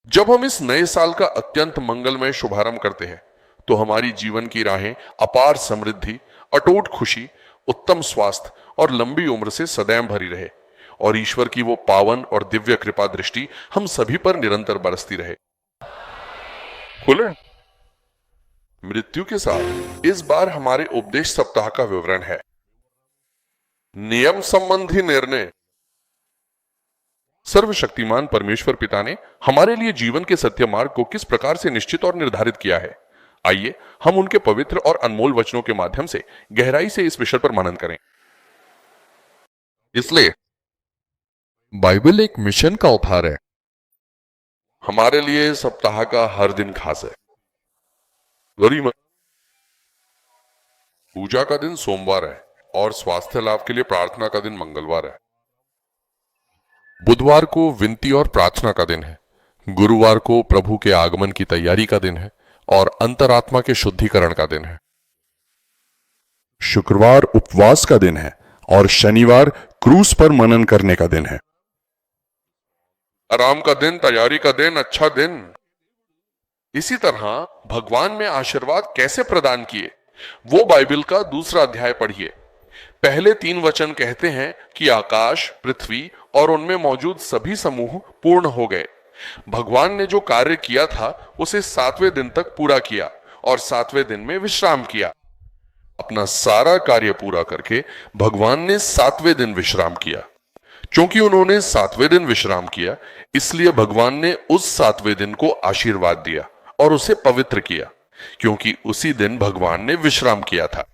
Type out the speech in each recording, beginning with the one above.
जब हम इस नए साल का अत्यंत मंगलमय शुभारंभ करते हैं तो हमारी जीवन की राहें अपार समृद्धि, अटूट खुशी, उत्तम स्वास्थ्य और लंबी उम्र से सदैव भरी रहे और ईश्वर की वो पावन और दिव्य कृपा दृष्टि हम सभी पर निरंतर बरसती रहे। खुले मृत्यु के साथ इस बार हमारे उपदेश सप्ताह का विवरण है। नियम संबंधी निर्णय। सर्वशक्तिमान परमेश्वर पिता ने हमारे लिए जीवन के सत्य मार्ग को किस प्रकार से निश्चित और निर्धारित किया है, आइए हम उनके पवित्र और अनमोल वचनों के माध्यम से गहराई से इस विषय पर मनन करें। इसलिए बाइबल एक मिशन का उपहार है। हमारे लिए सप्ताह का हर दिन खास है। गरीब पूजा का दिन सोमवार है और स्वास्थ्य लाभ के लिए प्रार्थना का दिन मंगलवार है। बुधवार को विनती और प्रार्थना का दिन है। गुरुवार को प्रभु के आगमन की तैयारी का दिन है और अंतरात्मा के शुद्धिकरण का दिन है। शुक्रवार उपवास का दिन है और शनिवार क्रूस पर मनन करने का दिन है। आराम का दिन, तैयारी का दिन, अच्छा दिन। इसी तरह भगवान में आशीर्वाद कैसे प्रदान किए, वो बाइबल का दूसरा अध्याय पढ़िए। पहले 3 वचन कहते हैं कि आकाश, पृथ्वी और उनमें मौजूद सभी समूह पूर्ण हो गए। भगवान ने जो कार्य किया था उसे 7वें दिन तक पूरा किया और 7वें दिन में विश्राम किया। अपना सारा कार्य पूरा करके भगवान ने 7वें दिन विश्राम किया। क्योंकि उन्होंने 7वें दिन विश्राम किया, इसलिए भगवान ने उस 7वें दिन को आशीर्वाद दिया और उसे पवित्र किया, क्योंकि उसी दिन भगवान ने विश्राम किया था।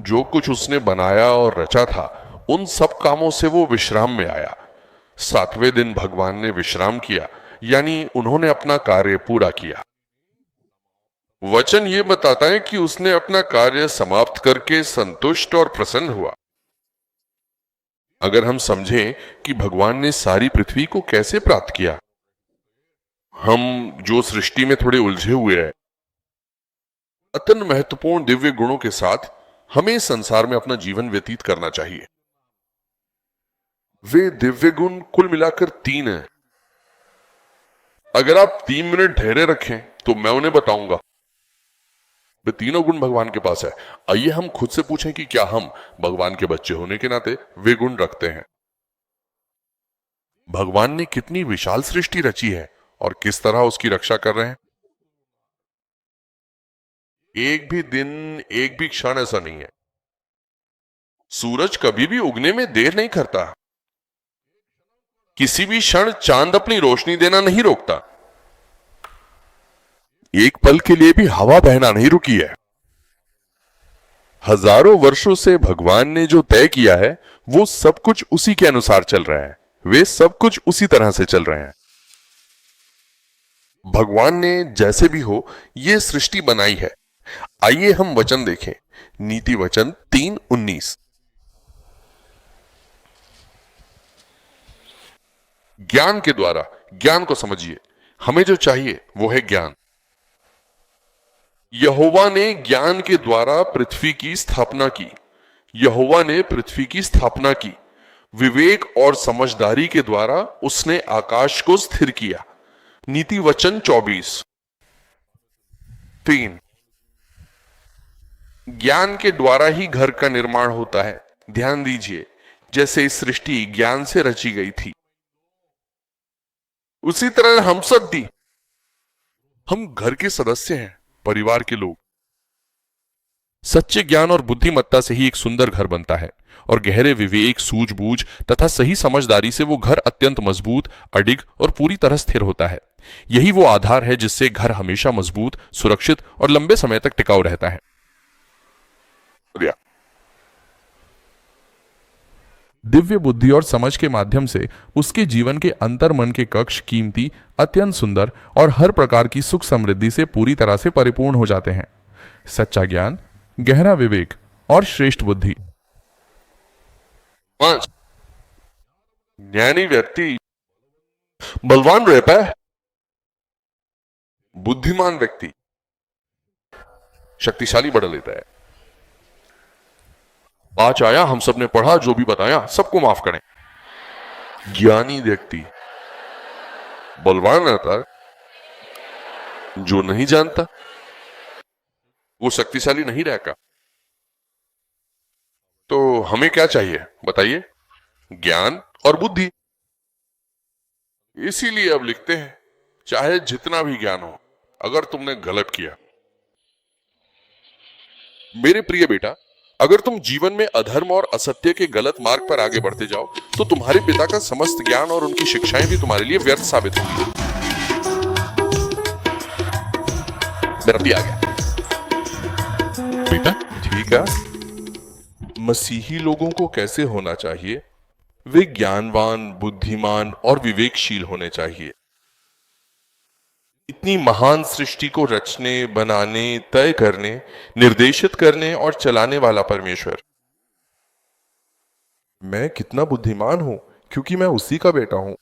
जो कुछ उसने बनाया और रचा था, उन सब कामों से वो विश्राम में आया। 7वें दिन भगवान ने विश्राम किया, यानी उन्होंने अपना कार्य पूरा किया। वचन ये बताता है कि उसने अपना कार्य समाप्त करके संतुष्ट और प्रसन्न हुआ। अगर हम समझें कि भगवान ने सारी पृथ्वी को कैसे प्राप्त किया, हम जो सृष्टि में थोड़े उलझे हुए हैं, अत्यंत महत्वपूर्ण दिव्य गुणों के साथ हमें इस संसार में अपना जीवन व्यतीत करना चाहिए। वे दिव्य गुण कुल मिलाकर 3 हैं। अगर आप 3 मिनट ठहरे रखें तो मैं उन्हें बताऊंगा। वे तीनों गुण भगवान के पास है। आइए हम खुद से पूछें कि क्या हम भगवान के बच्चे होने के नाते वे गुण रखते हैं। भगवान ने कितनी विशाल सृष्टि रची है और किस तरह उसकी रक्षा कर रहे हैं। एक भी दिन, एक भी क्षण ऐसा नहीं है। सूरज कभी भी उगने में देर नहीं करता। किसी भी क्षण चांद अपनी रोशनी देना नहीं रोकता। एक पल के लिए भी हवा बहना नहीं रुकी है। हजारों वर्षों से भगवान ने जो तय किया है, वो सब कुछ उसी के अनुसार चल रहा है। वे सब कुछ उसी तरह से चल रहे हैं। भगवान ने जैसे भी हो ये सृष्टि बनाई है। आइए हम वचन देखें। नीति वचन 3:19। ज्ञान के द्वारा ज्ञान को समझिए। हमें जो चाहिए वो है ज्ञान। यहोवा ने ज्ञान के द्वारा पृथ्वी की स्थापना की। यहोवा ने पृथ्वी की स्थापना की। विवेक और समझदारी के द्वारा उसने आकाश को स्थिर किया। नीति वचन 24:3। ज्ञान के द्वारा ही घर का निर्माण होता है। ध्यान दीजिए, जैसे इस सृष्टि ज्ञान से रची गई थी, उसी तरह हम सब भी, हम घर के सदस्य हैं, परिवार के लोग। सच्चे ज्ञान और बुद्धिमत्ता से ही एक सुंदर घर बनता है और गहरे विवेक, सूझबूझ तथा सही समझदारी से वो घर अत्यंत मजबूत, अडिग और पूरी तरह स्थिर होता है। यही वो आधार है जिससे घर हमेशा मजबूत, सुरक्षित और लंबे समय तक टिकाऊ रहता है। दिव्य बुद्धि और समझ के माध्यम से उसके जीवन के अंतर मन के कक्ष कीमती, अत्यंत सुंदर और हर प्रकार की सुख समृद्धि से पूरी तरह से परिपूर्ण हो जाते हैं। सच्चा ज्ञान, गहरा विवेक और श्रेष्ठ बुद्धि। ज्ञानी व्यक्ति बलवान रहता है। बुद्धिमान व्यक्ति शक्तिशाली बढ़ लेता है। आज आया, हम सब ने पढ़ा, जो भी बताया सबको माफ करें। ज्ञानी व्यक्ति बलवान रहता है, जो नहीं जानता वो शक्तिशाली नहीं रहेगा। तो हमें क्या चाहिए बताइए? ज्ञान और बुद्धि। इसीलिए अब लिखते हैं, चाहे जितना भी ज्ञान हो, अगर तुमने गलत किया, मेरे प्रिय बेटा, अगर तुम जीवन में अधर्म और असत्य के गलत मार्ग पर आगे बढ़ते जाओ तो तुम्हारे पिता का समस्त ज्ञान और उनकी शिक्षाएं भी तुम्हारे लिए व्यर्थ साबित होंगी। मेरा भी आ गया बेटा। ठीक है, मसीही लोगों को कैसे होना चाहिए? वे ज्ञानवान, बुद्धिमान और विवेकशील होने चाहिए। इतनी महान सृष्टि को रचने, बनाने, तय करने, निर्देशित करने और चलाने वाला परमेश्वर। मैं कितना बुद्धिमान हूं क्योंकि मैं उसी का बेटा हूं।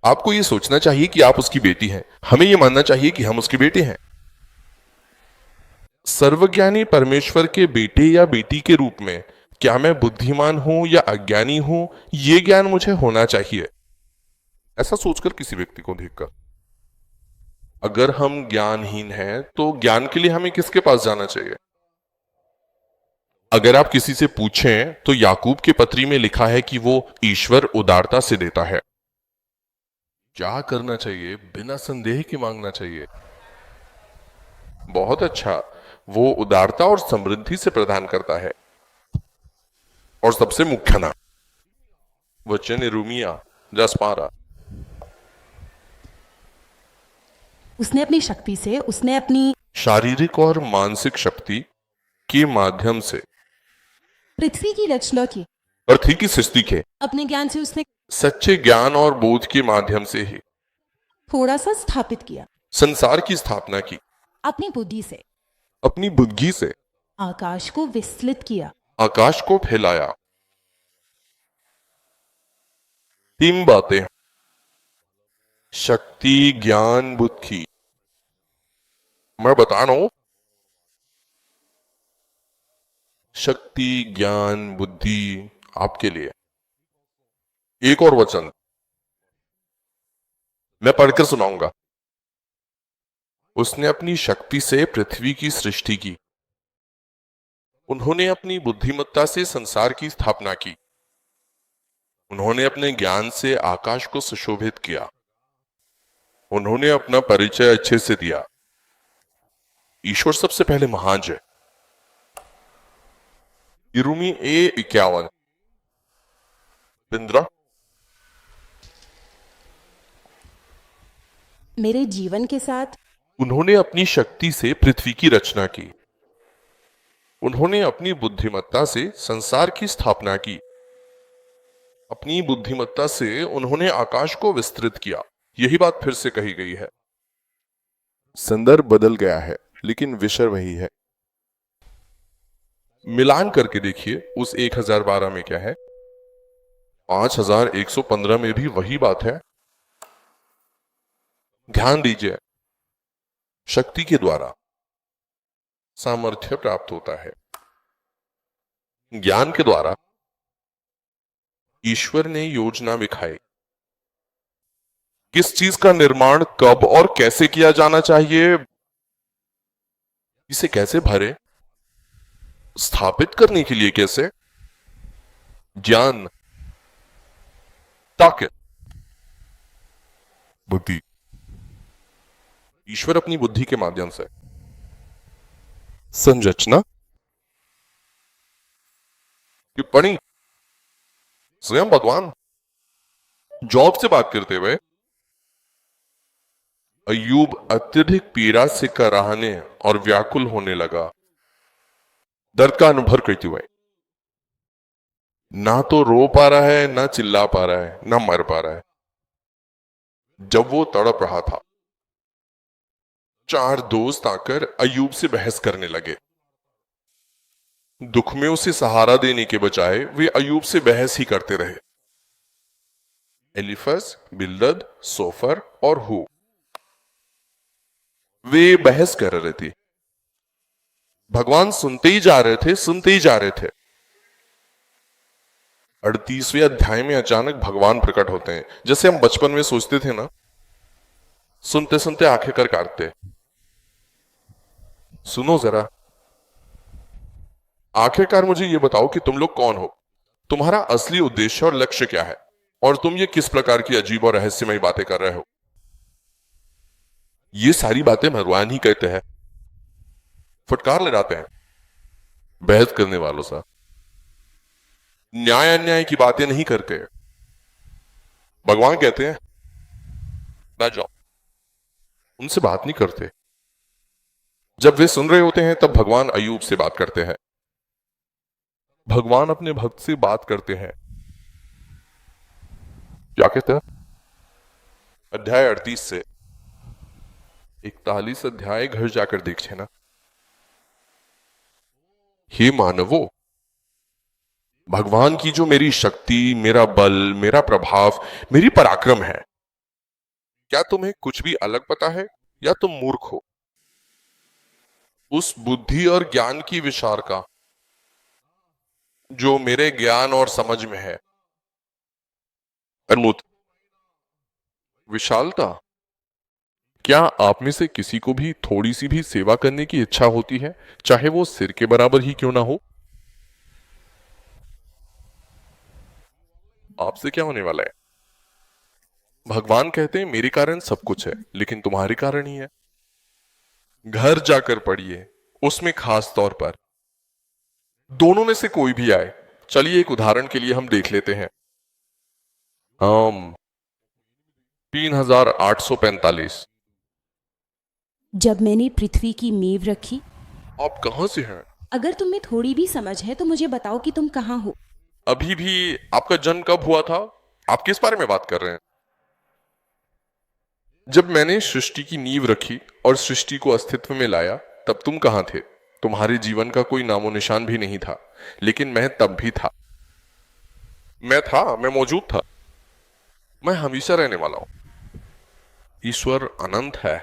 आपको यह सोचना चाहिए कि आप उसकी बेटी हैं। हमें यह मानना चाहिए कि हम उसके बेटे हैं। सर्वज्ञानी परमेश्वर के बेटे या बेटी के रूप में क्या मैं बुद्धिमान हूं या अज्ञानी हूं, यह ज्ञान मुझे होना चाहिए। ऐसा सोचकर किसी व्यक्ति को देखकर, अगर हम ज्ञानहीन हैं तो ज्ञान के लिए हमें किसके पास जाना चाहिए? अगर आप किसी से पूछें तो याकूब के पत्री में लिखा है कि वो ईश्वर उदारता से देता है। क्या करना चाहिए? बिना संदेह के मांगना चाहिए। बहुत अच्छा, वो उदारता और समृद्धि से प्रदान करता है। और सबसे मुख्य ना वचन यिर्मयाह 10:12, उसने अपनी शक्ति से, उसने अपनी शारीरिक और मानसिक शक्ति के माध्यम से पृथ्वी की रचना की। पृथ्वी की सृष्टि के अपने ज्ञान से उसने सच्चे ज्ञान और बोध के माध्यम से ही थोड़ा सा स्थापित किया। संसार की स्थापना की। अपनी बुद्धि से अपनी बुद्धि से आकाश को विस्तृत किया। आकाश को फैलाया। 3 बातें, शक्ति, ज्ञान, बुद्धि। मैं बता रहा हूं, शक्ति, ज्ञान, बुद्धि आपके लिए। एक और वचन मैं पढ़कर सुनाऊंगा। उसने अपनी शक्ति से पृथ्वी की सृष्टि की। उन्होंने अपनी बुद्धिमत्ता से संसार की स्थापना की। उन्होंने अपने ज्ञान से आकाश को सुशोभित किया। उन्होंने अपना परिचय अच्छे से दिया। ईश्वर सबसे पहले महान है। यिर्मयाह 51, बिंद्रा। मेरे जीवन के साथ उन्होंने अपनी शक्ति से पृथ्वी की रचना की। उन्होंने अपनी बुद्धिमत्ता से संसार की स्थापना की। अपनी बुद्धिमत्ता से उन्होंने आकाश को विस्तृत किया। यही बात फिर से कही गई है। संदर्भ बदल गया है लेकिन विषय वही है। मिलान करके देखिए, उस 1012 में क्या है, 5115 में भी वही बात है। ध्यान दीजिए, शक्ति के द्वारा सामर्थ्य प्राप्त होता है। ज्ञान के द्वारा ईश्वर ने योजना दिखाई, किस चीज का निर्माण कब और कैसे किया जाना चाहिए, इसे कैसे भरे, स्थापित करने के लिए कैसे। ज्ञान, ताकत, बुद्धि। ईश्वर अपनी बुद्धि के माध्यम से संरचना, टिप्पणी। स्वयं भगवान जॉब से बात करते हुए, अय्यूब अत्यधिक पीड़ा से कराहने और व्याकुल होने लगा, दर्द का अनुभव करते हुए। ना तो रो पा रहा है, ना चिल्ला पा रहा है, ना मर पा रहा है। जब वो तड़प रहा था, 4 दोस्त आकर अय्यूब से बहस करने लगे। दुख में उसे सहारा देने के बजाय वे अय्यूब से बहस ही करते रहे। एलिफज, बिल्दद, सोफर और हू, वे बहस कर रहे थे। भगवान सुनते ही जा रहे थे, सुनते ही जा रहे थे। 38वें अध्याय में अचानक भगवान प्रकट होते हैं। जैसे हम बचपन में सोचते थे ना, सुनते सुनते आंखें कर काटते। सुनो जरा, आखिरकार मुझे ये बताओ कि तुम लोग कौन हो, तुम्हारा असली उद्देश्य और लक्ष्य क्या है, और तुम ये किस प्रकार की अजीब और रहस्यमयी बातें कर रहे हो। ये सारी बातें भगवान ही कहते हैं। फटकार ले जाते हैं बहस करने वालों सा। न्याय अन्याय की बातें नहीं करते। भगवान कहते हैं बैठ जाओ, उनसे बात नहीं करते। जब वे सुन रहे होते हैं तब भगवान अय्यूब से बात करते हैं। भगवान अपने भक्त से बात करते हैं। क्या कहते हैं? अध्याय 38 से 41 अध्याय घर जाकर देखे ना। हे मानवो, भगवान की जो मेरी शक्ति, मेरा बल, मेरा प्रभाव, मेरी पराक्रम है, क्या तुम्हें कुछ भी अलग पता है या तुम मूर्ख हो? उस बुद्धि और ज्ञान की विशाल का जो मेरे ज्ञान और समझ में है। अनमुत विशालता। क्या आप में से किसी को भी थोड़ी सी भी सेवा करने की इच्छा होती है, चाहे वो सिर के बराबर ही क्यों ना हो? आपसे क्या होने वाला है? भगवान कहते हैं मेरे कारण सब कुछ है, लेकिन तुम्हारे कारण ही है। घर जाकर पढ़िए, उसमें खास तौर पर दोनों में से कोई भी आए। चलिए एक उदाहरण के लिए हम देख लेते हैं। 3845। जब मैंने पृथ्वी की नींव रखी। आप कहां से हैं? अगर तुम्हें थोड़ी भी समझ है तो मुझे बताओ कि तुम कहाँ हो। अभी भी आपका जन्म कब हुआ था? आप किस बारे में बात कर रहे हैं? जब मैंने सृष्टि की नींव रखी और सृष्टि को अस्तित्व में लाया, तब तुम कहां थे? तुम्हारे जीवन का कोई नामो निशान भी नहीं था, लेकिन मैं तब भी था। मैं मौजूद था। मैं हमेशा रहने वाला हूं। ईश्वर अनंत है,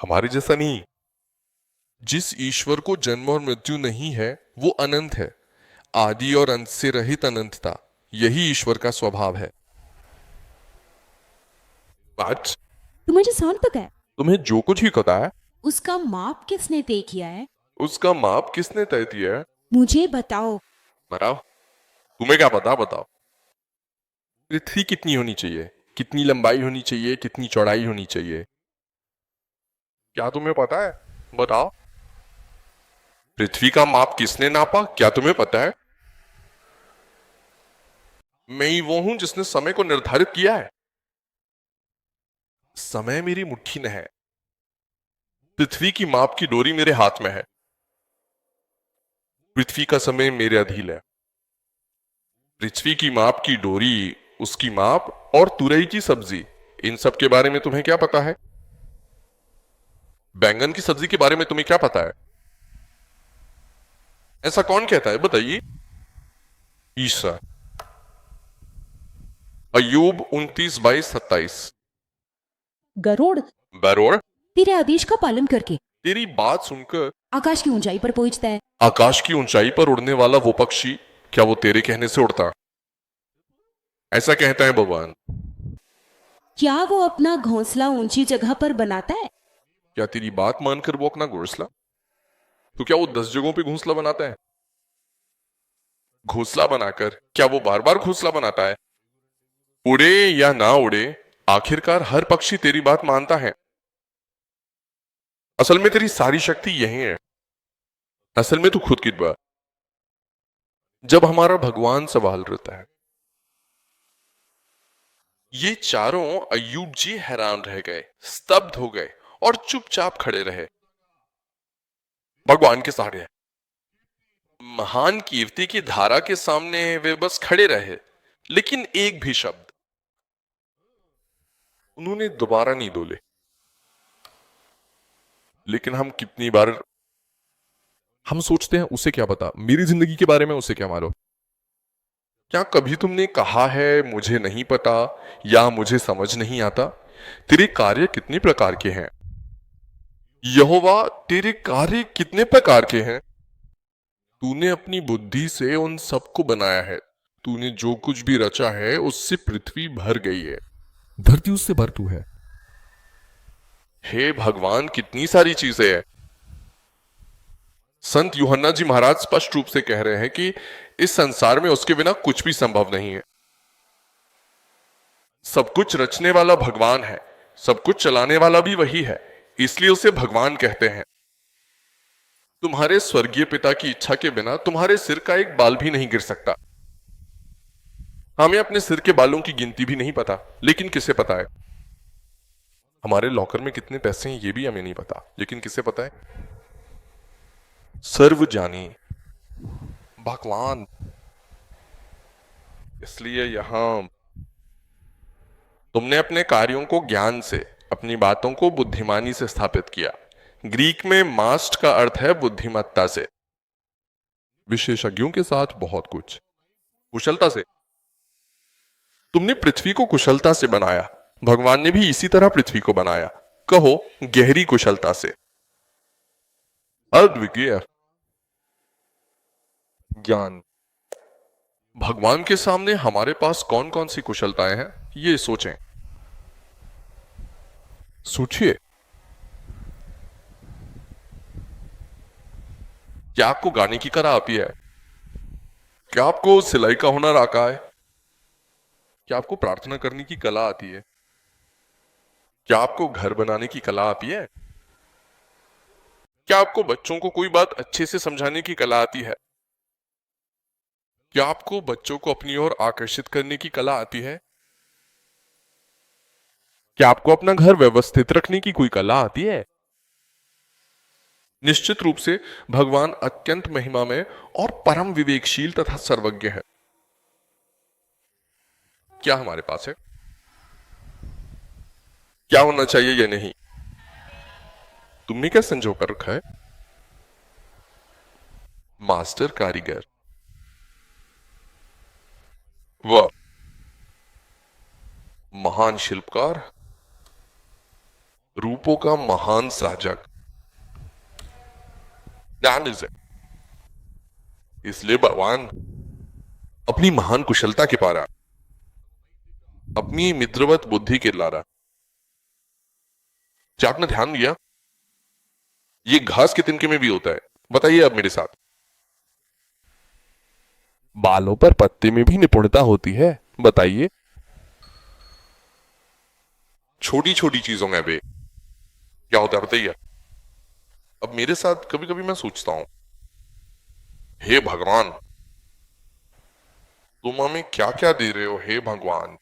हमारे जैसा नहीं। जिस ईश्वर को जन्म और मृत्यु नहीं है, वो अनंत है, आदि और अंत से रहित अनंतता। यही ईश्वर का स्वभाव है। आज तुम मुझे सुन तो गए। तुम्हें जो कुछ ही पता है, उसका माप किसने तय किया है? उसका माप किसने तय किया है? मुझे बताओ। बताओ, तुम्हें क्या पता? बताओ। पृथ्वी कितनी होनी चाहिए, कितनी लंबाई होनी चाहिए, कितनी चौड़ाई होनी चाहिए? क्या तुम्हें पता है? बताओ। पृथ्वी का माप किसने नापा, क्या तुम्हें पता है? मैं ही वो हूं जिसने समय को निर्धारित किया है। समय मेरी मुट्ठी में है। पृथ्वी की माप की डोरी मेरे हाथ में है। पृथ्वी का समय मेरे अधीन है। पृथ्वी की माप की डोरी, उसकी माप और तुरई की सब्जी, इन सब के बारे में तुम्हें क्या पता है? बैंगन की सब्जी के बारे में तुम्हें क्या पता है? ऐसा कौन कहता है, बताइए? ईसा। अय्यूब 29:22-27। गरुड़ बैरोड़, तेरे आदेश का पालन करके तेरी बात सुनकर आकाश की ऊंचाई पर पहुंचता है। आकाश की ऊंचाई पर उड़ने वाला वो पक्षी, क्या वो तेरे कहने से उड़ता? ऐसा कहता है भगवान। क्या वो अपना घोंसला ऊंची जगह पर बनाता है? क्या तेरी बात मानकर वो अपना घोंसला, तो क्या वो 10 जगहों पे घोंसला बनाता है? घोंसला बनाकर क्या वो बार बार घोंसला बनाता है? उड़े या ना उड़े, आखिरकार हर पक्षी तेरी बात मानता है। असल में तेरी सारी शक्ति यही है। असल में तू खुद की बात। जब हमारा भगवान सवाल रहता है। ये चारों अय्यूब जी हैरान रह गए, स्तब्ध हो गए और चुपचाप खड़े रहे। भगवान के सामने महान कीर्ति की धारा के सामने वे बस खड़े रहे, लेकिन एक भी शब्द उन्होंने दोबारा नहीं बोले। लेकिन हम कितनी बार हम सोचते हैं उसे क्या पता, मेरी जिंदगी के बारे में उसे क्या मालूम। क्या कभी तुमने कहा है मुझे नहीं पता या मुझे समझ नहीं आता? तेरे कार्य कितने प्रकार के हैं यहोवा, तेरे कार्य कितने प्रकार के हैं। तूने अपनी बुद्धि से उन सबको बनाया है। तूने जो कुछ भी रचा है उससे पृथ्वी भर गई है। धरती उससे भरतू है। हे भगवान, कितनी सारी चीजें हैं। संत यूहन्ना जी महाराज स्पष्ट रूप से कह रहे हैं कि इस संसार में उसके बिना कुछ भी संभव नहीं है। सब कुछ रचने वाला भगवान है, सब कुछ चलाने वाला भी वही है, इसलिए उसे भगवान कहते हैं। तुम्हारे स्वर्गीय पिता की इच्छा के बिना तुम्हारे सिर का एक बाल भी नहीं गिर सकता। हमें अपने सिर के बालों की गिनती भी नहीं पता, लेकिन किसे पता है? हमारे लॉकर में कितने पैसे हैं ये भी हमें नहीं पता, लेकिन किसे पता है? सर्वजानी भगवान। इसलिए यहां तुमने अपने कार्यों को ज्ञान से, अपनी बातों को बुद्धिमानी से स्थापित किया। ग्रीक में मास्ट का अर्थ है बुद्धिमत्ता से, विशेषज्ञों के साथ बहुत कुछ, कुशलता से। तुमने पृथ्वी को कुशलता से बनाया। भगवान ने भी इसी तरह पृथ्वी को बनाया, कहो गहरी कुशलता से। अद्वितीय ज्ञान। भगवान के सामने हमारे पास कौन कौन सी कुशलताएं हैं, ये सोचें, सोचिए। क्या आपको गाने की कला आती है? क्या आपको सिलाई का हुनर आता है? क्या आपको प्रार्थना करने की कला आती है? क्या आपको घर बनाने की कला आती है? क्या आपको बच्चों को कोई बात अच्छे से समझाने की कला आती है? क्या आपको बच्चों को अपनी ओर आकर्षित करने की कला आती है? क्या आपको अपना घर व्यवस्थित रखने की कोई कला आती है? निश्चित रूप से भगवान अत्यंत महिमामय और परम विवेकशील तथा सर्वज्ञ है। क्या हमारे पास है? क्या होना चाहिए या नहीं? तुमने क्या संजो कर रखा है? मास्टर कारीगर। वह महान शिल्पकार, रूपों का महान साजक। That is it. इसलिए भगवान अपनी महान कुशलता के पारा, अपनी मित्रवत बुद्धि के लारा। क्या आपने ध्यान दिया? ये घास के तिनके में भी होता है। बताइए अब मेरे साथ। बालों पर पत्ते में भी निपुणता होती है। बताइए। छोटी छोटी चीजों में भी क्या होता है बताइए। अब मेरे साथ कभी कभी मैं सोचता हूं, हे भगवान, तुम हमें क्या क्या दे रहे हो? हे भगवान,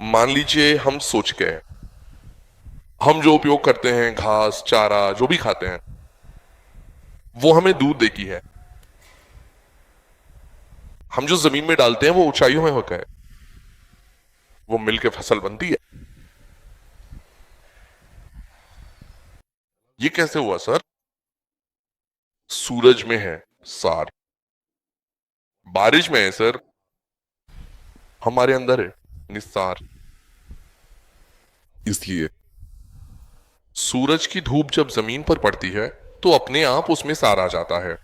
मान लीजिए हम सोच गए, हम जो उपयोग करते हैं, घास, चारा, जो भी खाते हैं, वो हमें दूध देती है। हम जो जमीन में डालते हैं वो ऊंचाइयों में होता है, वो मिलके फसल बनती है। ये कैसे हुआ सर? सूरज में है सार, बारिश में है सर, हमारे अंदर है निस्सार। इसलिए सूरज की धूप जब जमीन पर पड़ती है तो अपने आप उसमें सार आ जाता है।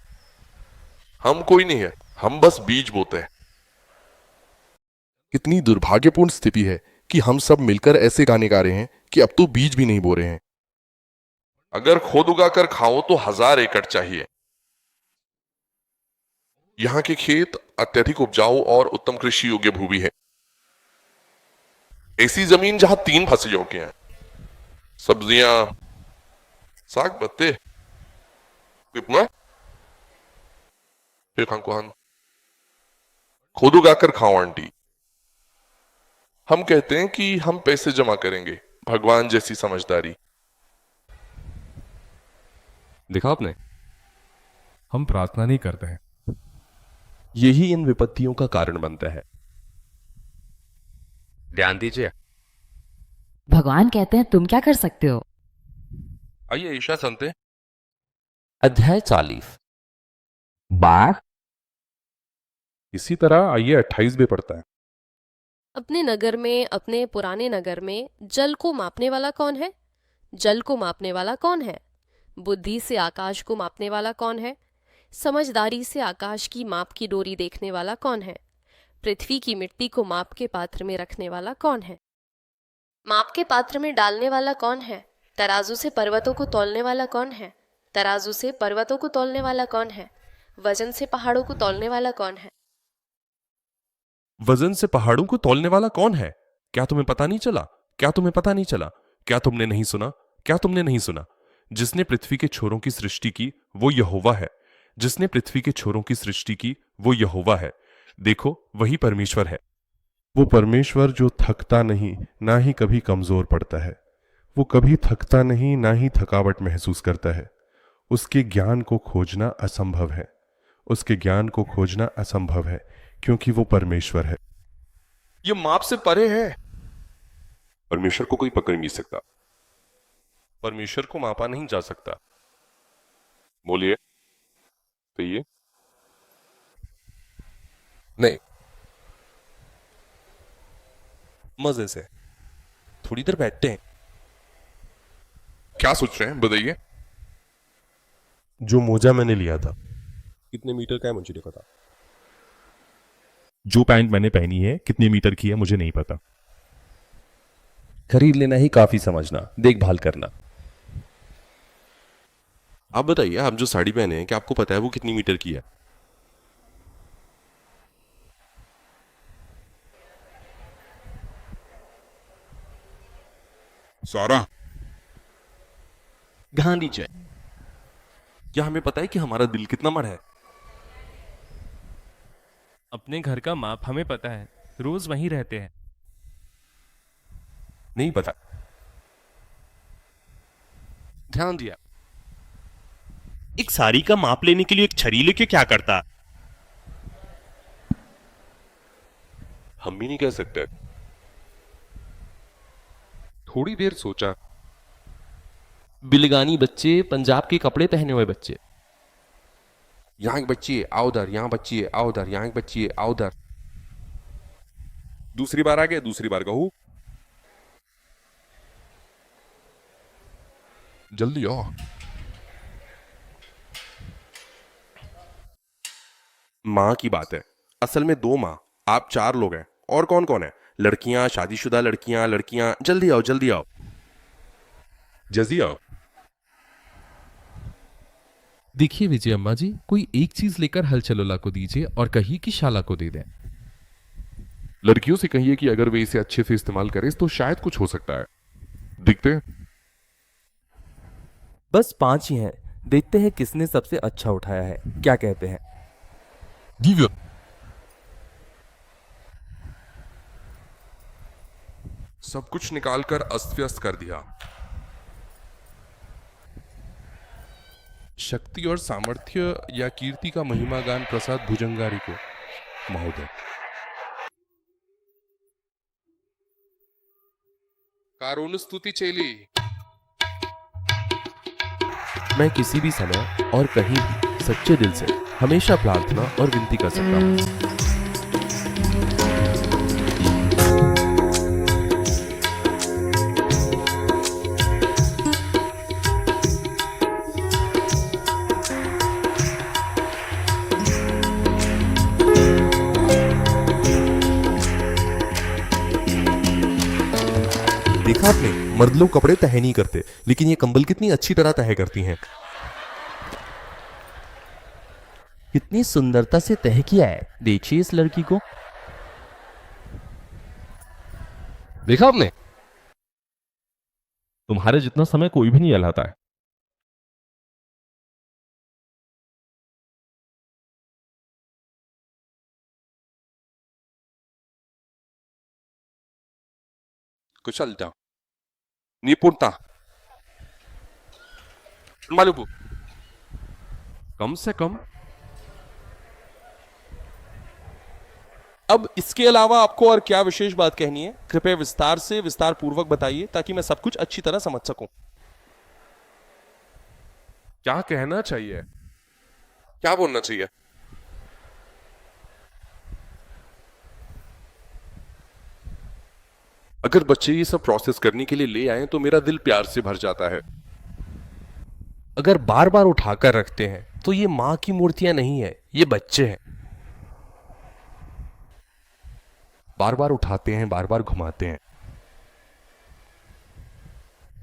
हम कोई नहीं है, हम बस बीज बोते हैं। कितनी दुर्भाग्यपूर्ण स्थिति है कि हम सब मिलकर ऐसे गाने गा रहे हैं कि अब तो बीज भी नहीं बो रहे हैं। अगर खुद उगाकर खाओ तो 1000 एकड़ चाहिए। यहां के खेत अत्यधिक उपजाऊ और उत्तम कृषि योग्य भूमि है। ऐसी जमीन जहां 3 फसल योग्य हैं, सब्जियां, साग पत्ते, कितना फिर खान खुद उगाकर खाओ आंटी। हम कहते हैं कि हम पैसे जमा करेंगे, भगवान जैसी समझदारी। देखा आपने, हम प्रार्थना नहीं करते हैं। यही इन विपत्तियों का कारण बनता है। ध्यान दीजिए। भगवान कहते हैं तुम क्या कर सकते हो। आइए ईशा सुनते। अध्याय 40। बाघ। इसी तरह आइए 28 भी पढ़ता है। अपने नगर में, अपने पुराने नगर में जल को मापने वाला कौन है? जल को मापने वाला कौन है? बुद्धि से आकाश को मापने वाला कौन है? समझदारी से आकाश की माप की डोरी देखने वाला कौन है? पृथ्वी की मिट्टी को माप के पात्र में रखने वाला कौन है? माप के पात्र में डालने वाला कौन है? तराजू से पर्वतों को तौलने वाला कौन है? तराजू से पर्वतों को तौलने वाला कौन है? वजन से पहाड़ों को तौलने वाला कौन है? वजन से पहाड़ों को तौलने वाला कौन है? क्या तुम्हें पता नहीं चला? क्या तुम्हें पता नहीं चला? क्या तुमने नहीं सुना? क्या तुमने नहीं सुना? जिसने पृथ्वी के छोरों की सृष्टि की वो यहोवा है। जिसने पृथ्वी के छोरों की सृष्टि की वो यहोवा है। देखो वही परमेश्वर है। वो परमेश्वर जो थकता नहीं ना ही कभी कमजोर पड़ता है। वो कभी थकता नहीं ना ही थकावट महसूस करता है। उसके ज्ञान को खोजना असंभव है। उसके ज्ञान को खोजना असंभव है क्योंकि वो परमेश्वर है। ये माप से परे है। परमेश्वर को कोई पकड़ नहीं सकता। परमेश्वर को मापा नहीं जा सकता। बोलिए तो ये नहीं, मजे से थोड़ी देर बैठते हैं। क्या सोच रहे हैं बताइए। जो मोजा मैंने लिया था कितने मीटर का है मुझे नहीं पता। जो पैंट मैंने पहनी है कितने मीटर की है मुझे नहीं पता। खरीद लेना ही काफी समझना, देखभाल करना। आप बताइए, आप जो साड़ी पहने हैं क्या आपको पता है वो कितनी मीटर की है? सारा गांधी जय। क्या हमें पता है कि हमारा दिल कितना बड़ा है? अपने घर का माप हमें पता है, रोज वहीं रहते हैं। नहीं पता। ध्यान दिया। एक साड़ी का माप लेने के लिए एक छरी लेके क्या करता? हम भी नहीं कह सकते। थोड़ी देर सोचा। बिलगानी बच्चे, पंजाब के कपड़े पहने हुए बच्चे। यहाँ एक बच्ची है, आओ उधर। यहाँ बच्ची है, आओ उधर। यहाँ एक बच्ची है, आओ उधर। दूसरी बार आ गया, दूसरी बार कहूं। जल्दी आओ। माँ की बात है। असल में 2 माँ, आप 4 लोग हैं। और कौन कौन है? लड़कियां, शादीशुदा लड़कियां, लड़कियां। जल्दी आओ, जल्दी आओ, जल्दी आओ। देखिए विजय अम्मा जी, कोई एक चीज लेकर हलचलोला को दीजिए और कहिए कि शाला को दे दें। लड़कियों से कहिए कि अगर वे इसे अच्छे से इस्तेमाल करें तो शायद कुछ हो सकता है। दिखते हैं। बस 5 ही हैं, देखते हैं किसने सबसे अच्छा उठाया है। क्या कहते हैं? दिव्य। सब कुछ निकालकर अस्त व्यस्त कर दिया। शक्ति और सामर्थ्य या कीर्ति का महिमा गान प्रसाद भुजंगारी को महोदय। कारुण स्तुति चेली। मैं किसी भी समय और कहीं भी सच्चे दिल से हमेशा प्रार्थना और विनती कर सकता हूँ। देखा आपने, मर्द लोग कपड़े तह नहीं करते, लेकिन ये कंबल कितनी अच्छी तरह तह करती हैं। कितनी सुंदरता से तह किया है, देखिए इस लड़की को। देखा आपने? तुम्हारे जितना समय कोई भी नहीं हिलाता है। कुशलता, निपुणता, मालूम। कम से कम। अब इसके अलावा आपको और क्या विशेष बात कहनी है? कृपया विस्तार से, विस्तार पूर्वक बताइए ताकि मैं सब कुछ अच्छी तरह समझ सकूं। क्या कहना चाहिए? क्या बोलना चाहिए? अगर बच्चे ये सब प्रोसेस करने के लिए ले आए तो मेरा दिल प्यार से भर जाता है। अगर बार बार उठाकर रखते हैं तो ये माँ की मूर्तियां नहीं है, ये बच्चे हैं। बार बार उठाते हैं, बार बार घुमाते हैं।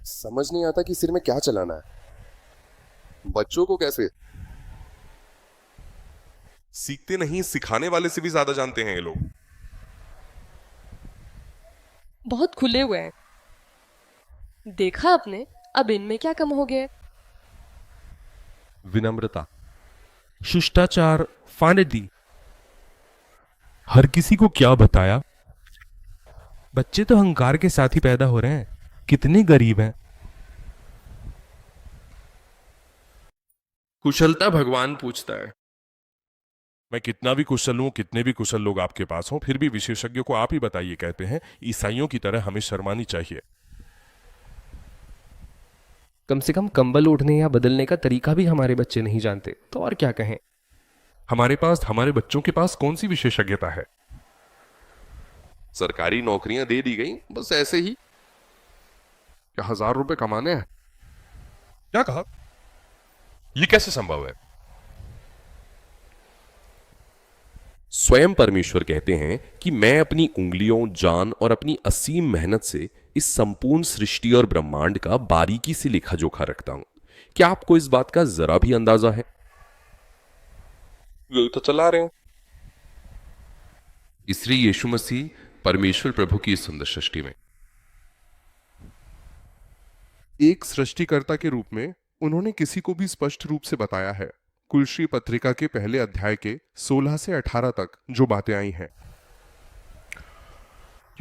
समझ नहीं आता कि सिर में क्या चलाना है। बच्चों को कैसे? सीखते नहीं, सिखाने वाले से भी ज्यादा जानते हैं ये लोग। बहुत खुले हुए हैं। देखा आपने, अब इनमें क्या कम हो गया है? विनम्रता, शिष्टाचार, फानदी। हर किसी को क्या बताया? बच्चे तो अहंकार के साथ ही पैदा हो रहे हैं। कितने गरीब हैं। कुशलता भगवान पूछता है। मैं कितना भी कुशल हूं, कितने भी कुशल लोग आपके पास हों, फिर भी विशेषज्ञों को आप ही बताइए कहते हैं। ईसाइयों की तरह हमें शर्मानी चाहिए। कम से कम कंबल ओढ़ने या बदलने का तरीका भी हमारे बच्चे नहीं जानते, तो और क्या कहें। हमारे बच्चों के पास कौन सी विशेषज्ञता है? सरकारी नौकरियां दे दी गई, बस ऐसे ही। क्या 1000 रुपए कमाने हैं? क्या कहा? ये कैसे संभव है? स्वयं परमेश्वर कहते हैं कि मैं अपनी उंगलियों, जान और अपनी असीम मेहनत से इस संपूर्ण सृष्टि और ब्रह्मांड का बारीकी से लेखा जोखा रखता हूं। क्या आपको इस बात का जरा भी अंदाजा है? यही तो चला रहे हैं। इसलिए यीशु मसीह परमेश्वर प्रभु की इस सुंदर सृष्टि में एक सृष्टिकर्ता के रूप में उन्होंने किसी को भी स्पष्ट रूप से बताया है। कुलश्री पत्रिका के पहले अध्याय के 16 से 18 तक जो बातें आई हैं।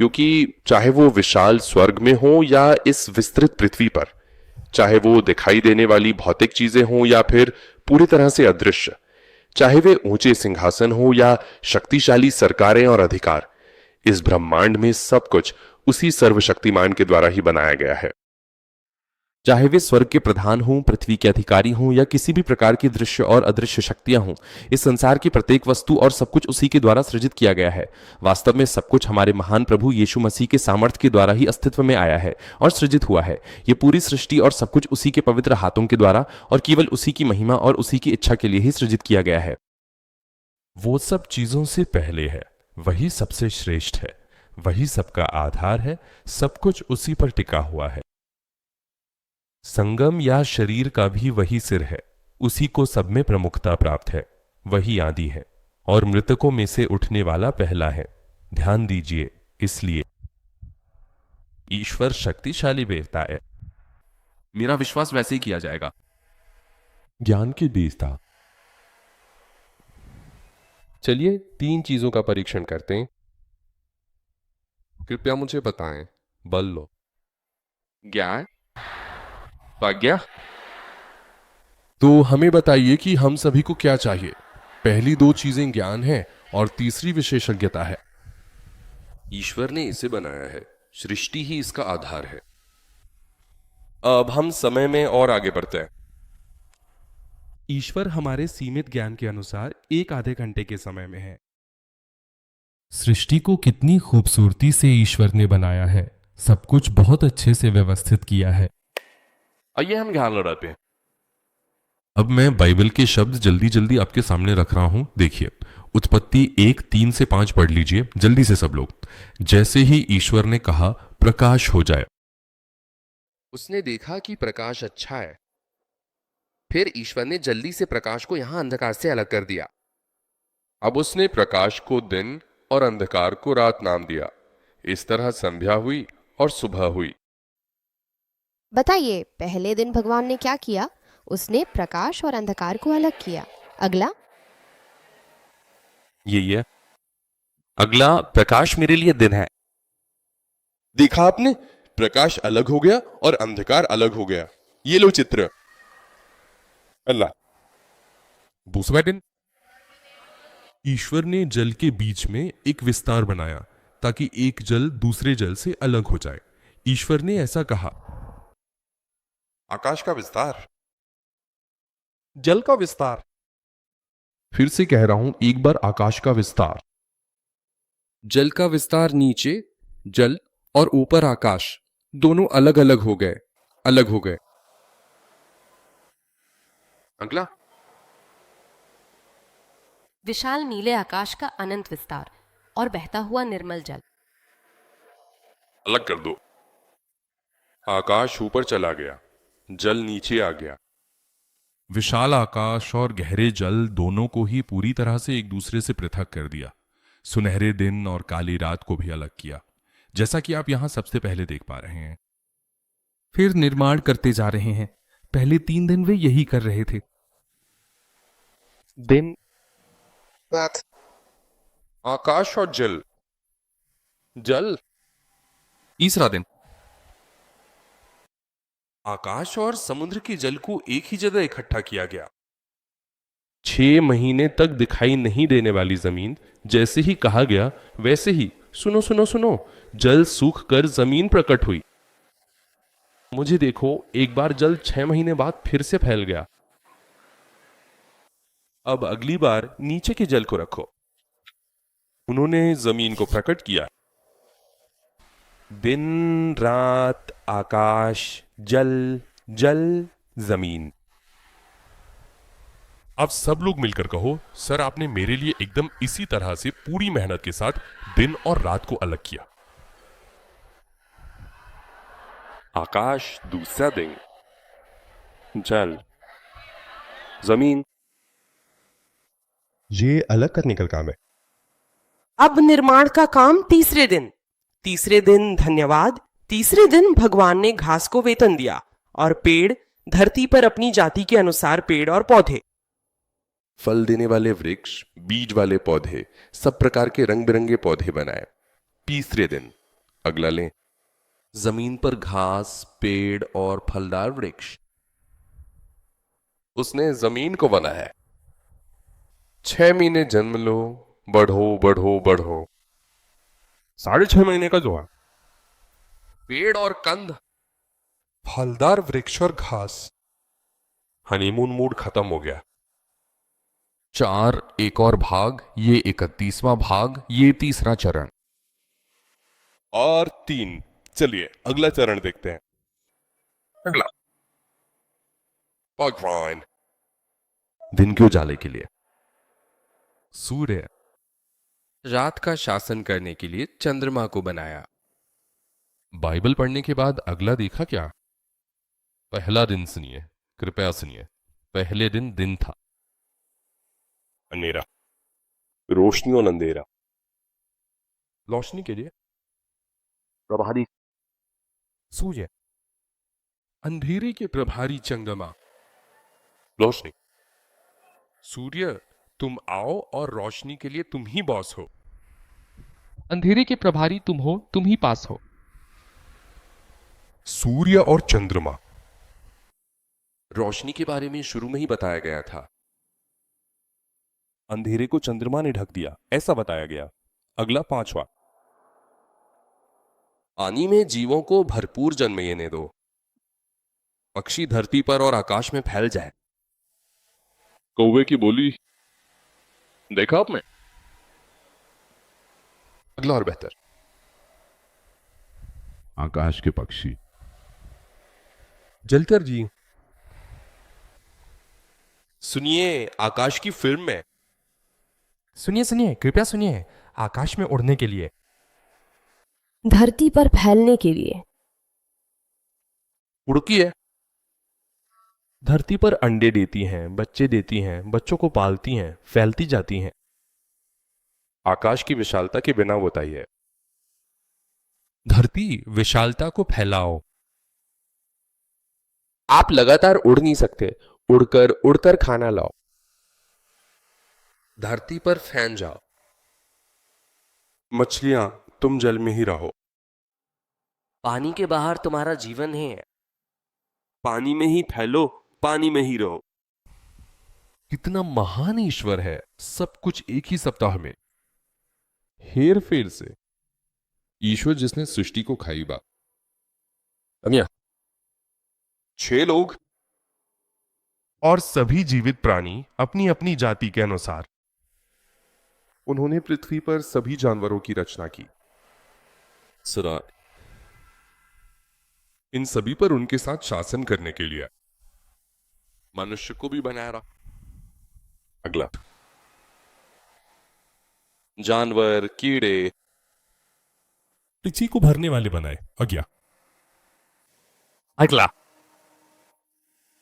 क्योंकि चाहे वो विशाल स्वर्ग में हो या इस विस्तृत पृथ्वी पर, चाहे वो दिखाई देने वाली भौतिक चीजें हों या फिर पूरी तरह से अदृश्य, चाहे वे ऊंचे सिंहासन हो या शक्तिशाली सरकारें और अधिकार, इस ब्रह्मांड में सब कुछ उसी सर्वशक्तिमान के द्वारा ही बनाया गया है। चाहे वे स्वर्ग के प्रधान हों, पृथ्वी के अधिकारी हों या किसी भी प्रकार की दृश्य और अदृश्य शक्तियां हों, इस संसार की प्रत्येक वस्तु और सब कुछ उसी के द्वारा सृजित किया गया है। वास्तव में सब कुछ हमारे महान प्रभु यीशु मसीह के सामर्थ्य के द्वारा ही अस्तित्व में आया है और सृजित हुआ है। ये पूरी सृष्टि और सब कुछ उसी के पवित्र हाथों के द्वारा और केवल उसी की महिमा और उसी की इच्छा के लिए ही सृजित किया गया है। वो सब चीजों से पहले है, वही सबसे श्रेष्ठ है, वही सबका आधार है, सब कुछ उसी पर टिका हुआ है। संगम या शरीर का भी वही सिर है, उसी को सब में प्रमुखता प्राप्त है, वही आदि है और मृतकों में से उठने वाला पहला है। ध्यान दीजिए, इसलिए ईश्वर शक्तिशाली देवता है। मेरा विश्वास वैसे ही किया जाएगा। ज्ञान के देवता। चलिए 3 चीजों का परीक्षण करते हैं। कृपया मुझे बताएं। बल लो। ज्ञान, प्रज्ञा। तो हमें बताइए कि हम सभी को क्या चाहिए। पहली 2 चीजें ज्ञान है और तीसरी विशेषज्ञता है। ईश्वर ने इसे बनाया है, सृष्टि ही इसका आधार है। अब हम समय में और आगे बढ़ते हैं। ईश्वर हमारे सीमित ज्ञान के अनुसार 1 आधे घंटे के समय में है। सृष्टि को कितनी खूबसूरती से ईश्वर ने बनाया है। सब कुछ बहुत अच्छे से व्यवस्थित किया है। आइए हम ज्ञान लड़ाते हैं। अब मैं बाइबल के शब्द जल्दी जल्दी आपके सामने रख रहा हूं। देखिए, उत्पत्ति 1:3 से 5 पढ़ लीजिए जल्दी से सब लोग। जैसे ही ईश्वर ने कहा प्रकाश हो जाए, उसने देखा कि प्रकाश अच्छा है। फिर ईश्वर ने जल्दी से प्रकाश को यहां अंधकार से अलग कर दिया। अब उसने प्रकाश को दिन और अंधकार को रात नाम दिया। इस तरह संध्या हुई और सुबह हुई। बताइए, पहले दिन भगवान ने क्या किया? उसने प्रकाश और अंधकार को अलग किया। अगला? ये अगला, प्रकाश मेरे लिए दिन है। देखा आपने, प्रकाश अलग हो गया और अंधकार अलग हो गया। ये लो चित्र। अल्लाह। दूसरा दिन ईश्वर ने जल के बीच में एक विस्तार बनाया ताकि एक जल दूसरे जल से अलग हो जाए। ईश्वर ने ऐसा कहा। आकाश का विस्तार, जल का विस्तार। फिर से कह रहा हूं, एक बार आकाश का विस्तार। जल का विस्तार नीचे जल और ऊपर आकाश, दोनों अलग अलग हो गए, अलग हो गए। अगला, विशाल नीले आकाश का अनंत विस्तार और बहता हुआ निर्मल जल। अलग कर दो। आकाश ऊपर चला गया, जल नीचे आ गया। विशाल आकाश और गहरे जल दोनों को ही पूरी तरह से एक दूसरे से पृथक कर दिया। सुनहरे दिन और काली रात को भी अलग किया, जैसा कि आप यहां सबसे पहले देख पा रहे हैं। फिर निर्माण करते जा रहे हैं। पहले 3 दिन वे यही कर रहे थे। दिन, रात, आकाश और जल। जल, तीसरा दिन। आकाश और समुद्र के जल को एक ही जगह इकट्ठा किया गया। 6 महीने तक दिखाई नहीं देने वाली जमीन जैसे ही कहा गया वैसे ही, सुनो सुनो सुनो, जल सूख कर जमीन प्रकट हुई। मुझे देखो, एक बार जल 6 महीने बाद फिर से फैल गया। अब अगली बार नीचे के जल को रखो। उन्होंने जमीन को प्रकट किया। दिन, रात, आकाश, जल, जल, जमीन। अब सब लोग मिलकर कहो, सर आपने मेरे लिए एकदम इसी तरह से पूरी मेहनत के साथ दिन और रात को अलग किया। आकाश दूसरा दिन, जल, जमीन। ये अलग करने का काम है। अब निर्माण का काम तीसरे दिन। तीसरे दिन धन्यवाद। तीसरे दिन भगवान ने घास को वेतन दिया और पेड़, धरती पर अपनी जाति के अनुसार पेड़ और पौधे, फल देने वाले वृक्ष, बीज वाले पौधे, सब प्रकार के रंग बिरंगे पौधे बनाए। तीसरे दिन, अगला लें। जमीन पर घास, पेड़ और फलदार वृक्ष। उसने जमीन को बनाया। 6 महीने जन्म लो, बढ़ो बढ़ो बढ़ो। 6.5 महीने का जो है पेड़ और कंद, फलदार वृक्ष और घास। हनीमून मूड खत्म हो गया। 4 एक और भाग, ये 31वां भाग, ये तीसरा चरण। और 3। चलिए अगला चरण देखते हैं। अगला, भगवान। दिन के उजाले के लिए सूर्य। रात का शासन करने के लिए चंद्रमा को बनाया। बाइबल पढ़ने के बाद अगला देखा क्या? पहला दिन सुनिए, कृपया सुनिए। पहले दिन दिन था। अंधेरा, रोशनी और अंधेरा। रोशनी के लिए प्रभारी सूर्य। अंधेरे के प्रभारी चंद्रमा। रोशनी। सूर्य, तुम आओ और रोशनी के लिए तुम ही बॉस हो। अंधेरे के प्रभारी तुम हो, तुम ही पास हो। सूर्य और चंद्रमा। रोशनी के बारे में शुरू में ही बताया गया था। अंधेरे को चंद्रमा ने ढक दिया, ऐसा बताया गया। अगला 5वां। पानी में जीवों को भरपूर जन्म लेने दो। पक्षी धरती पर और आकाश में फैल जाए। कौवे की बोली देखा आपने? अगला और बेहतर। आकाश के पक्षी। जलकर जी। सुनिए, आकाश की फिल्म में। सुनिए सुनिए, कृपया सुनिए। आकाश में उड़ने के लिए, धरती पर फैलने के लिए। उड़ती है। धरती पर अंडे देती हैं, बच्चे देती हैं, बच्चों को पालती हैं, फैलती जाती हैं। आकाश की विशालता के बिना बताई है। धरती विशालता को फैलाओ। आप लगातार उड़ नहीं सकते, उड़कर उड़कर खाना लाओ। धरती पर फैल जाओ। मछलियां, तुम जल में ही रहो। पानी के बाहर तुम्हारा जीवन है। पानी में ही फैलो, पानी में ही रहो। कितना महान ईश्वर है, सब कुछ एक ही सप्ताह में, हेर फेर से। ईश्वर जिसने सृष्टि को खाई बा। अमिया 6 लोग और सभी जीवित प्राणी अपनी अपनी जाति के अनुसार। उन्होंने पृथ्वी पर सभी जानवरों की रचना की। सदा इन सभी पर उनके साथ शासन करने के लिए मनुष्य को भी बनाया रहा। अगला, जानवर, कीड़े। इसी को भरने वाले बनाए। अज्ञा। अगला।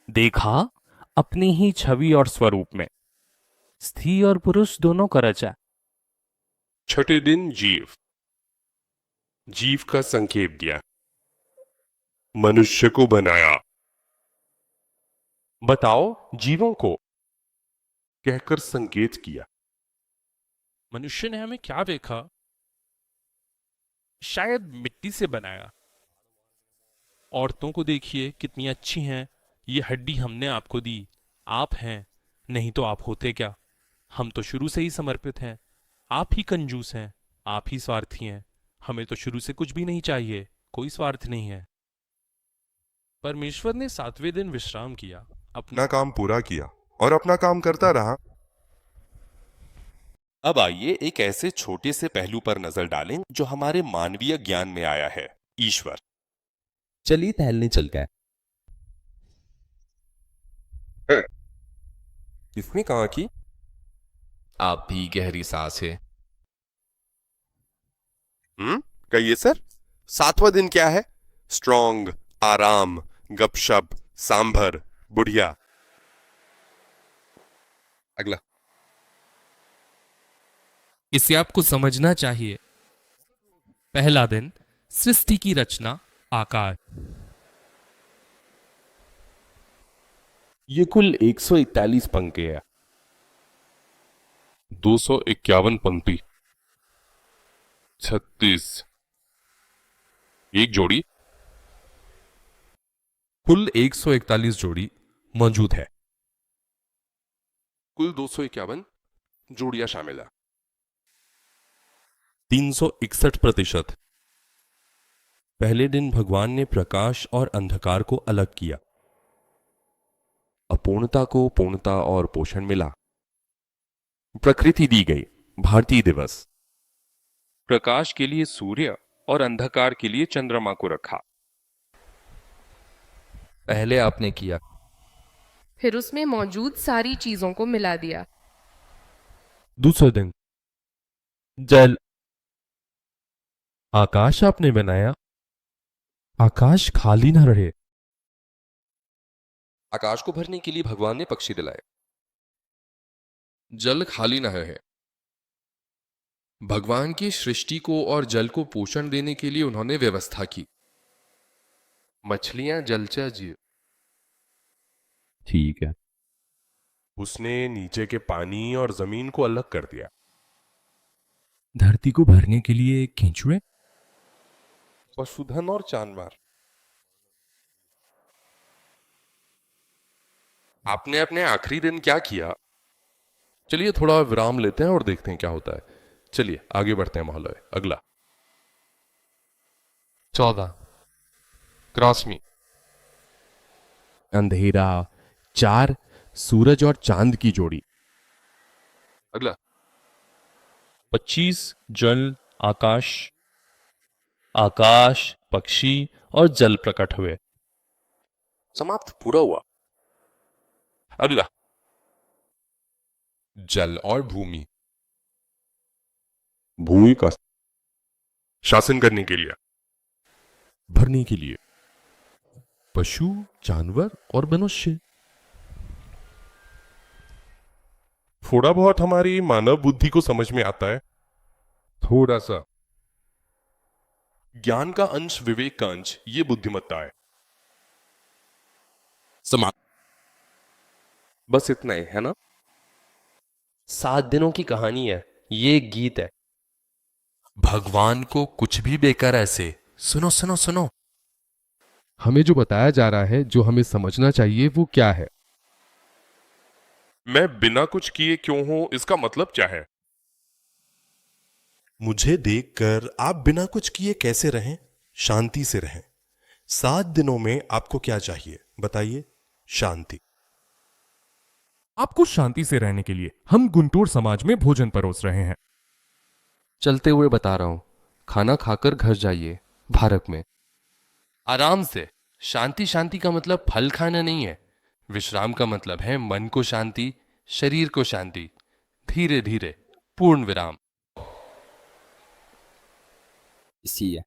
देखा अपनी ही छवि और स्वरूप में स्त्री और पुरुष दोनों का रचा। छठे दिन जीव। जीव का संक्षेप दिया। मनुष्य को बनाया। बताओ जीवों को, कहकर संकेत किया। मनुष्य ने हमें क्या देखा? शायद मिट्टी से बनाया। औरतों को देखिए कितनी अच्छी हैं, ये हड्डी हमने आपको दी, आप हैं, नहीं तो आप होते क्या? हम तो शुरू से ही समर्पित हैं, आप ही कंजूस हैं, आप ही स्वार्थी हैं, हमें तो शुरू से कुछ भी नहीं चाहिए, कोई स्वार्थ नहीं है। परमेश्वर ने 7वें दिन विश्राम किया, अपना काम पूरा किया और अपना काम करता रहा। अब आइए एक ऐसे छोटे से पहलू पर नजर डालें जो हमारे मानवीय ज्ञान में आया है, ईश्वर। चलिए टहलने चलते हैं। किसने कहा कि? आप भी गहरी सांस है। कहिए सर, 7वां दिन क्या है? स्ट्रॉन्ग, आराम, गपशप, सांभर, बुढ़िया। अगला। इसे आपको समझना चाहिए। पहला दिन सृष्टि की रचना, आकार। ये कुल 141 पंक्ति है। 251 पंक्ति, 36, एक जोड़ी, कुल 141 जोड़ी मौजूद है। कुल 251 जोड़ियां शामिल है। 361%। पहले दिन भगवान ने प्रकाश और अंधकार को अलग किया। अपूर्णता को पूर्णता और पोषण मिला। प्रकृति दी गई। भारतीय दिवस। प्रकाश के लिए सूर्य और अंधकार के लिए चंद्रमा को रखा। पहले आपने किया, फिर उसमें मौजूद सारी चीजों को मिला दिया। दूसरे दिन जल। आकाश आपने बनाया, आकाश खाली न रहे। आकाश को भरने के लिए भगवान ने पक्षी दिलाए। जल खाली न रहे। भगवान की सृष्टि को और जल को पोषण देने के लिए उन्होंने व्यवस्था की। मछलियां जलचर जीव। ठीक है। उसने नीचे के पानी और जमीन को अलग कर दिया। धरती को भरने के लिए केंचुए, पशुधन और जानवर। आपने अपने आखिरी दिन क्या किया? चलिए थोड़ा विराम लेते हैं और देखते हैं क्या होता है। चलिए आगे बढ़ते हैं महोदय। अगला। 14 क्रॉसमी। अंधेरा, 4 सूरज और चांद की जोड़ी। अगला। 25 जल, आकाश, आकाश, पक्षी और जल प्रकट हुए। समाप्त, पूरा हुआ। अगला। जल और भूमि। भूमि का शासन करने के लिए, भरने के लिए पशु, जानवर और मनुष्य। थोड़ा बहुत हमारी मानव बुद्धि को समझ में आता है। थोड़ा सा। ज्ञान का अंश, विवेक का अंश, ये बुद्धिमत्ता है। समाप्त। बस इतना ही है ना? 7 दिनों की कहानी है, ये एक गीत है। भगवान को कुछ भी बेकार ऐसे। सुनो सुनो सुनो, हमें जो बताया जा रहा है, जो हमें समझना चाहिए, वो क्या है? मैं बिना कुछ किए क्यों हूं, इसका मतलब क्या है? मुझे देखकर आप बिना कुछ किए कैसे रहें? शांति से रहें। 7 दिनों में आपको क्या चाहिए बताइए? शांति। आपको शांति से रहने के लिए हम गुंटूर समाज में भोजन परोस रहे हैं। चलते हुए बता रहा हूं, खाना खाकर घर जाइए। भारत में आराम से। शांति, शांति का मतलब फल खाना नहीं है। विश्राम का मतलब है मन को शांति, शरीर को शांति। धीरे धीरे पूर्ण विराम। इसी है।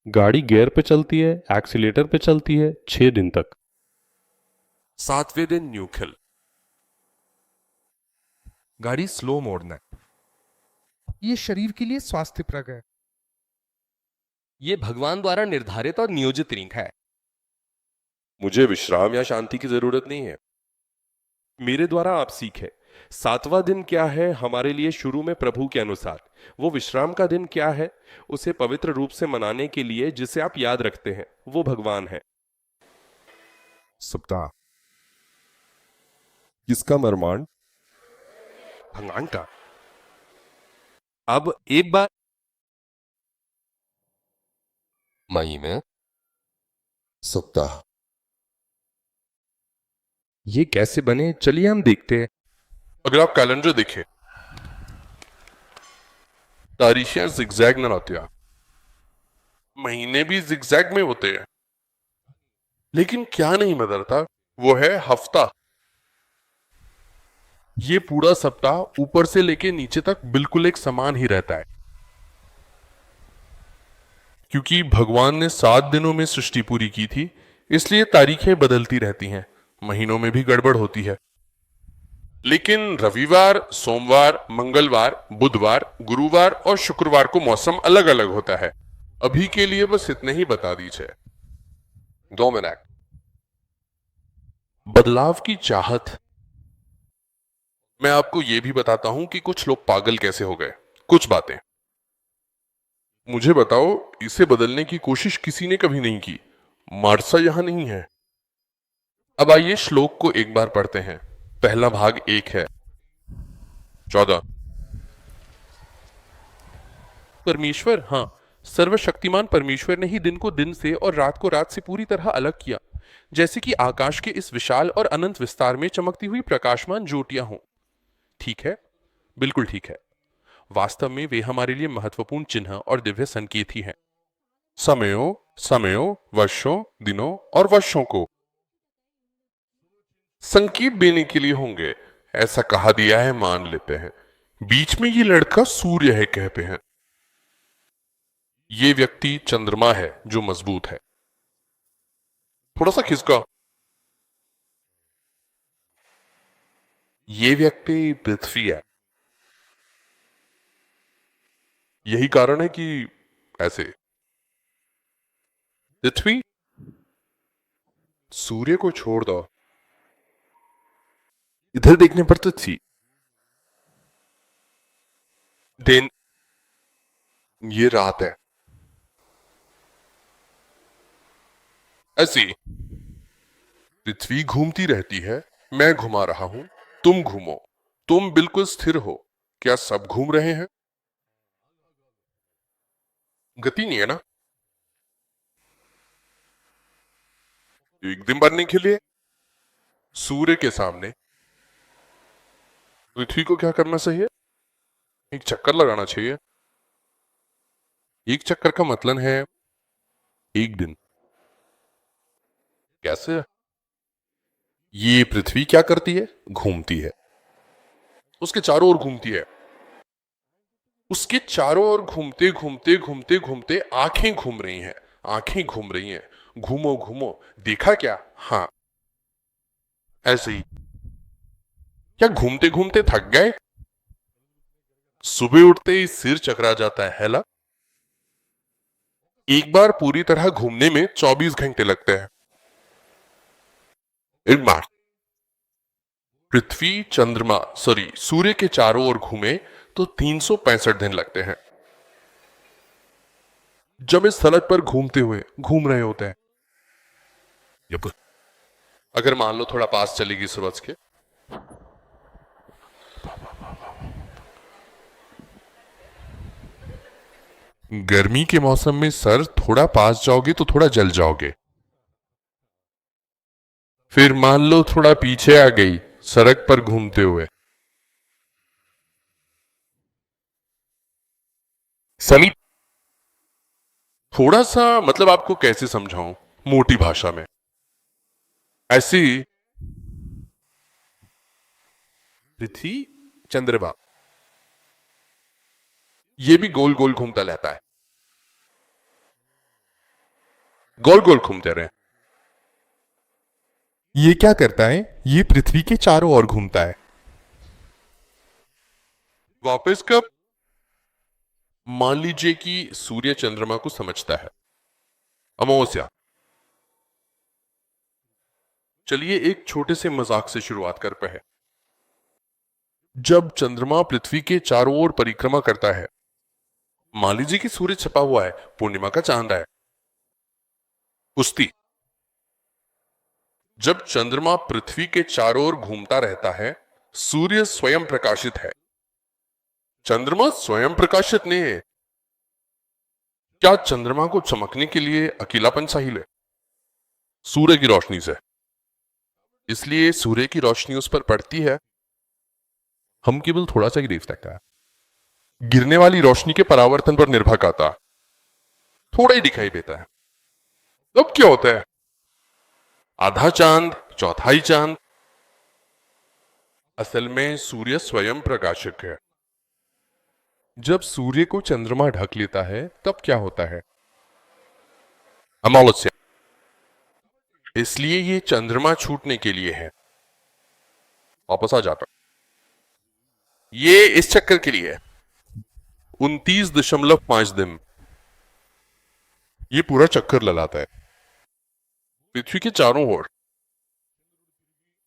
गाड़ी गियर पे चलती है, एक्सीलेटर पे चलती है 6 दिन तक। 7वें दिन न्यूट्रल। गाड़ी स्लो मोड़ना है। ये शरीर के लिए स्वास्थ्यप्रद है। ये भगवान द्वारा निर्धारित और नियोजित रिंग है। मुझे विश्राम या शांति की जरूरत नहीं है। मेरे द्वारा आप सीखें 7वां दिन क्या है हमारे लिए शुरू में प्रभु के अनुसार। वो विश्राम का दिन क्या है उसे पवित्र रूप से मनाने के लिए जिसे आप याद रखते हैं वो भगवान है। सप्ताह किसका मर्माण? भगवान का। अब एक बार मई में सप्ताह ये कैसे बने चलिए हम देखते हैं। अगर आप कैलेंडर देखें, तारीखें जिगजैग न होती हैं, महीने भी जिगजैग में होते हैं, लेकिन क्या नहीं बदलता वो है हफ्ता। ये पूरा सप्ताह ऊपर से लेके नीचे तक बिल्कुल एक समान ही रहता है, क्योंकि भगवान ने 7 दिनों में सृष्टि पूरी की थी, इसलिए तारीखें बदलती रहती हैं, महीनों में भी गड़बड़ होती है। लेकिन रविवार, सोमवार, मंगलवार, बुधवार, गुरुवार और शुक्रवार को मौसम अलग अलग होता है। अभी के लिए बस इतने ही बता दीजिए। 2 मिनट। बदलाव की चाहत। मैं आपको यह भी बताता हूं कि कुछ लोग पागल कैसे हो गए। कुछ बातें मुझे बताओ, इसे बदलने की कोशिश किसी ने कभी नहीं की। मार्सा यहां नहीं है। अब आइए श्लोक को एक बार पढ़ते हैं। पहला भाग 1 है। 14। परमेश्वर, हां, सर्वशक्तिमान परमेश्वर ने ही दिन को दिन से और रात को रात से पूरी तरह अलग किया, जैसे कि आकाश के इस विशाल और अनंत विस्तार में चमकती हुई प्रकाशमान ज्योतियां हों। ठीक है, बिल्कुल ठीक है। वास्तव में वे हमारे लिए महत्वपूर्ण चिन्ह और दिव्य संकेत ही हैं। समयों, वर्षों, दिनों और वर्षों को संकेत देने के लिए होंगे, ऐसा कहा दिया है, मान लेते हैं। बीच में ये लड़का सूर्य है कहते हैं। ये व्यक्ति चंद्रमा है जो मजबूत है। थोड़ा सा खिसका। ये व्यक्ति पृथ्वी है। यही कारण है कि ऐसे पृथ्वी, सूर्य को छोड़ दो, इधर देखने पर तो थी दिन, ये रात है। ऐसी पृथ्वी घूमती रहती है, मैं घुमा रहा हूं, तुम घूमो, तुम बिल्कुल स्थिर हो। क्या सब घूम रहे हैं? गति नहीं है ना। एक दिन बनने के लिए सूर्य के सामने पृथ्वी को क्या करना चाहिए? एक चक्कर लगाना चाहिए। एक चक्कर का मतलब है एक दिन। कैसे? ये पृथ्वी क्या करती है? घूमती है, उसके चारों ओर घूमती है। उसके चारों ओर घूमते घूमते घूमते घूमते आंखें घूम रही हैं, आंखें घूम रही हैं। घूमो घूमो, देखा क्या? हाँ, ऐसे ही। क्या घूमते घूमते थक गए? सुबह उठते ही सिर चकरा जाता है ना? एक बार पूरी तरह घूमने में 24 घंटे लगते हैं। एक बार पृथ्वी सूर्य के चारों ओर घूमे तो 365 दिन लगते हैं। जब इस सड़क पर घूम रहे होते हैं। अगर मान लो थोड़ा पास चलेगी सूरज के, गर्मी के मौसम में सर थोड़ा पास जाओगे तो थोड़ा जल जाओगे। फिर मान लो थोड़ा पीछे आ गई सड़क पर घूमते हुए। सनी, थोड़ा सा मतलब आपको कैसे समझाऊं मोटी भाषा में। ऐसी पृथ्वी, चंद्रमा, ये भी गोल गोल घूमता रहता है। गोल गोल घूमते रहे। ये क्या करता है? ये पृथ्वी के चारों ओर घूमता है। वापस कब? मान लीजिए कि सूर्य चंद्रमा को समझता है, अमावस्या। चलिए एक छोटे से मजाक से शुरुआत करते हैं। जब चंद्रमा पृथ्वी के चारों ओर परिक्रमा करता है, मान लीजिए कि सूर्य छपा हुआ है, पूर्णिमा का चांद है, कुश्ती। जब चंद्रमा पृथ्वी के चारों ओर घूमता रहता है, सूर्य स्वयं प्रकाशित है। चंद्रमा स्वयं प्रकाशित नहीं है। क्या चंद्रमा को चमकने के लिए अकेलापन चाहिए? सूर्य की रोशनी से। इसलिए सूर्य की रोशनी उस पर पड़ती है, हम केवल थोड़ा सा ही देख सकता है। गिरने वाली रोशनी के परावर्तन पर निर्भर करता है, थोड़ा ही दिखाई देता है। तब क्या होता है? आधा चांद, चौथाई चांद। असल में सूर्य स्वयं प्रकाशक है। जब सूर्य को चंद्रमा ढक लेता है, तब क्या होता है? अमावस्या। इसलिए ये चंद्रमा छूटने के लिए है, वापस आ जाता। ये इस चक्कर के लिए है, 29.5 दिन ये पूरा चक्कर लगाता है पृथ्वी के चारों ओर।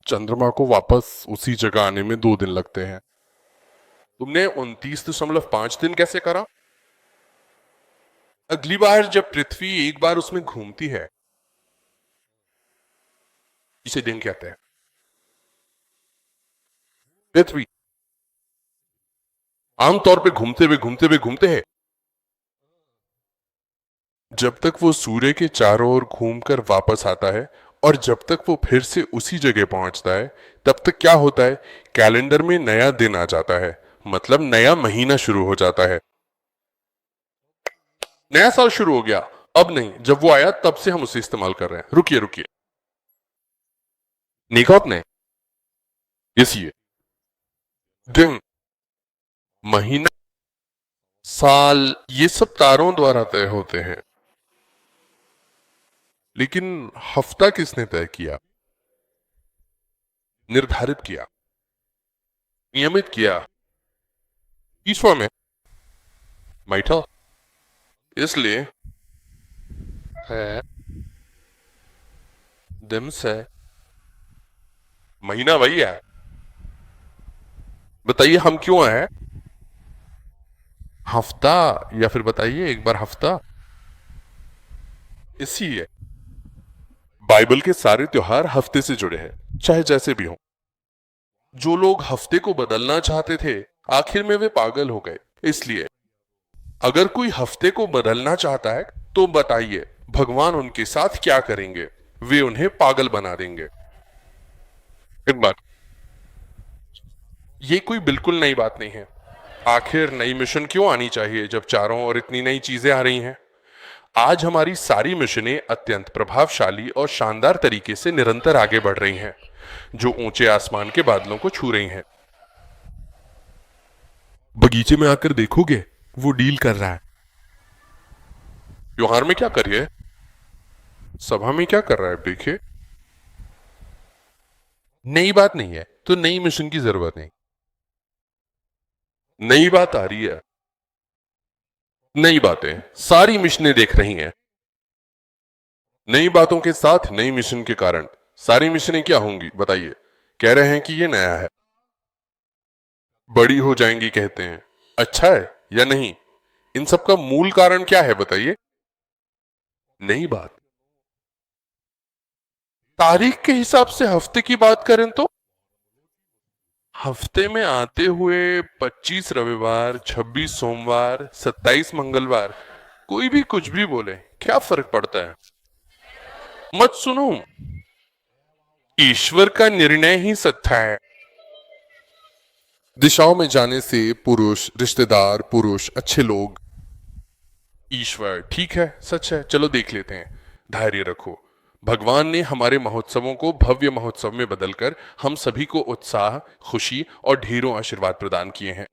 चंद्रमा को वापस उसी जगह आने में 2 दिन लगते हैं। तुमने 29.5 दिन कैसे करा? अगली बार जब पृथ्वी एक बार उसमें घूमती है, इसे दिन कहते हैं। पृथ्वी आमतौर पे घूमते हैं, जब तक वो सूर्य के चारों ओर घूमकर वापस आता है और जब तक वो फिर से उसी जगह पहुंचता है, तब तक क्या होता है? कैलेंडर में नया दिन आ जाता है, मतलब नया महीना शुरू हो जाता है। नया साल शुरू हो गया। अब नहीं, जब वो आया तब से हम उसे इस्तेमाल कर रहे हैं। रुकिए, निकात ने इसलिए दिन, महीना, साल, ये सब तारों द्वारा तय होते हैं। लेकिन हफ्ता किसने तय किया, निर्धारित किया, नियमित किया? ईश्वर में माइठल। इसलिए है दिन से महीना वही है। बताइए हम क्यों आए? हफ्ता, या फिर बताइए एक बार हफ्ता। इसीलिए बाइबल के सारे त्योहार हफ्ते से जुड़े हैं, चाहे जैसे भी हो। जो लोग हफ्ते को बदलना चाहते थे, आखिर में वे पागल हो गए। इसलिए अगर कोई हफ्ते को बदलना चाहता है तो बताइए भगवान उनके साथ क्या करेंगे? वे उन्हें पागल बना देंगे। एक बात, ये कोई बिल्कुल नई बात नहीं है। आखिर नई मिशन क्यों आनी चाहिए जब चारों ओर इतनी नई चीजें आ रही हैं? आज हमारी सारी मिशनें अत्यंत प्रभावशाली और शानदार तरीके से निरंतर आगे बढ़ रही हैं, जो ऊंचे आसमान के बादलों को छू रही हैं। बगीचे में आकर देखोगे, वो डील कर रहा है। त्योहार में क्या करिए, सभा में क्या कर रहा है, देखिए। नई बात नहीं है तो नई मिशन की जरूरत नहीं। नई बात आ रही है, नई बातें सारी मिशनें देख रही हैं। नई बातों के साथ नई मिशन के कारण सारी मिशनें क्या होंगी बताइए? कह रहे हैं कि ये नया है, बड़ी हो जाएंगी कहते हैं। अच्छा है या नहीं? इन सब का मूल कारण क्या है बताइए? नई बात। तारीख के हिसाब से हफ्ते की बात करें तो हफ्ते में आते हुए 25 रविवार, 26 सोमवार, 27 मंगलवार, कोई भी कुछ भी बोले, क्या फर्क पड़ता है? मत सुनो, ईश्वर का निर्णय ही सत्य है। दिशाओं में जाने से पुरुष, रिश्तेदार, पुरुष, अच्छे लोग, ईश्वर, ठीक है, सच है, चलो देख लेते हैं। धैर्य रखो। भगवान ने हमारे महोत्सवों को भव्य महोत्सव में बदलकर हम सभी को उत्साह, खुशी और ढेरों आशीर्वाद प्रदान किए हैं।